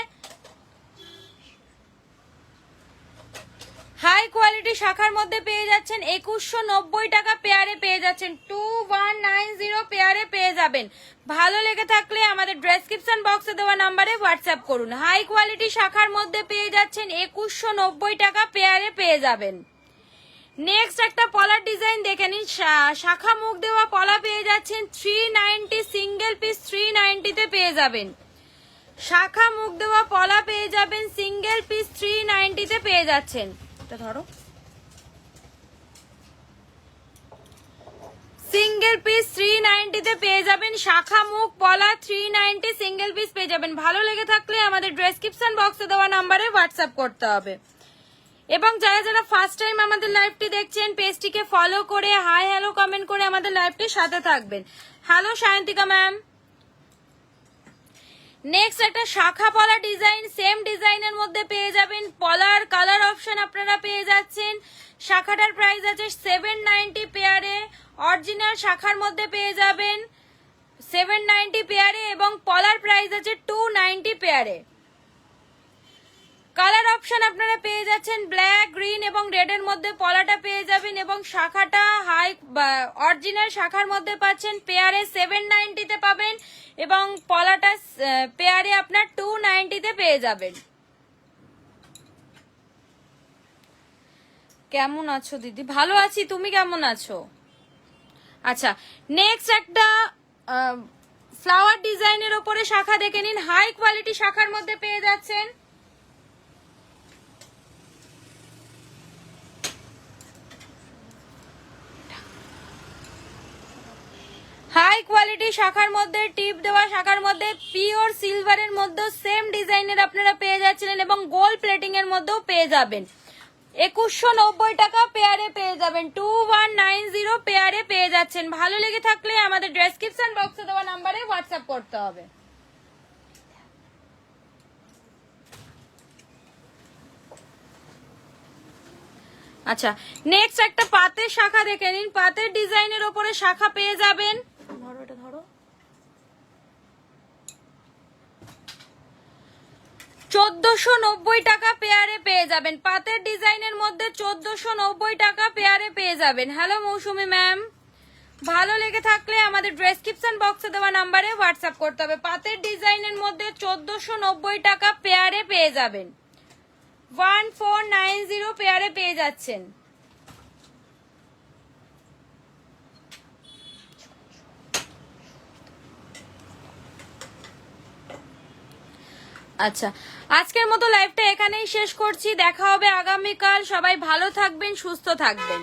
হাই কোয়ালিটি শাখার মধ্যে পেয়ে যাচ্ছেন 2190 টাকা পেয়ারে পেয়ে যাচ্ছেন। 2190 পেয়ারে পেয়ে যাবেন। ভালো লেগে থাকলে আমাদের ডেসক্রিপশন বক্সে দেওয়া নাম্বারে হোয়াটসঅ্যাপ করুন। হাই কোয়ালিটি শাখার মধ্যে পেয়ে যাচ্ছেন 2190 টাকা পেয়ারে পেয়ে যাবেন। নেক্সট একটা পলার ডিজাইন দেখে নিন। শাখা মুখ দেওয়া পলা পেয়ে যাচ্ছেন 390 সিঙ্গেল পিস 390 তে পেয়ে যাবেন। শাখা মুখ দেওয়া পলা পেয়ে যাবেন সিঙ্গেল পিস 390 তে পেয়ে যাচ্ছেন। এটা ধরো, সিঙ্গেল পিস 390 তে পেয়ে যাবেন। শাখা মুখ পলা 390 সিঙ্গেল পিস পেয়ে যাবেন। ভালো লেগে থাকলে আমাদের ডেসক্রিপশন বক্সে দেওয়া নাম্বারে হোয়াটসঅ্যাপ করতে হবে। এবং যারা যারা ফার্স্ট টাইম আমাদের লাইভটি দেখছেন পেজটিকে ফলো করে হাই হ্যালো কমেন্ট করে আমাদের লাইভটির সাথে থাকবেন। Hello Sayantika ma'am. নেক্সট একটা শাখা পলা ডিজাইন, সেম ডিজাইনের মধ্যে পেয়ে যাবেন। পলার কালার অপশন আপনারা পেয়ে যাচ্ছেন। শাখাটার প্রাইস আছে 790 পেয়ারে। অরিজিনাল শাখার মধ্যে পেয়ে যাবেন 790 পেয়ারে এবং পলার প্রাইস আছে 290 পেয়ারে। কালার অপশন আপনারা পেয়ে যাচ্ছেন ব্ল্যাক, গ্রিন এবং রেড এর মধ্যে পলাটা পেয়ে যাবেন এবং শাখাটা হাই অরিজিনাল শাখার মধ্যে পাচ্ছেন পেয়ারে 790 তে পাবেন এবং পলাটা পেয়ারে আপনার 290 তে পেয়ে যাবেন। কেমন আছো দিদি? ভালো আছি, তুমি কেমন আছো? আচ্ছা, নেক্সট একটা ফ্লাওয়ার ডিজাইনের ওপরে শাখা দেখে নিন। হাই কোয়ালিটি শাখার মধ্যে পেয়ে যাচ্ছেন। হাই কোয়ালিটি শাখার মধ্যে, টিপ দেওয়া শাখার মধ্যে, পিওর সিলভারের মধ্যে সেম ডিজাইনের আপনারা পেয়ে যাচ্ছিলেন এবং গোল্ড প্লেটিং এর মধ্যেও পেয়ে যাবেন। 2190 টাকা পেয়ারে পেয়ে যাবেন, 2190 পেয়ারে পেয়ে যাচ্ছেন। ভালো লেগে থাকলে আমাদের ডেসক্রিপশন বক্সে দেওয়া নাম্বারে হোয়াটসঅ্যাপ করতে হবে। আচ্ছা, নেক্সট একটা পাতের শাখা দেখে নিন। পাতের ডিজাইনের ওপরে শাখা পেয়ে যাবেন। ধরো এটা ধরো। 1490 টাকা পেয়ারে পেয়ে যাবেন। পাতের ডিজাইনের মধ্যে 1490 টাকা পেয়ারে পেয়ে যাবেন। হ্যালো মৌসুমী ম্যাম, ভালো লেগে থাকলে আমাদের ডেসক্রিপশন বক্সে দেওয়া নাম্বারে হোয়াটসঅ্যাপ করতে হবে। পাতের ডিজাইনের মধ্যে 1490 টাকা পেয়ারে পেয়ে যাবেন। 1490 পেয়ারে পেয়ে যাচ্ছেন। আচ্ছা, আজকের মতো লাইভটা এখানেই শেষ করছি। দেখা হবে আগামীকাল। সবাই ভালো থাকবেন, সুস্থ থাকবেন।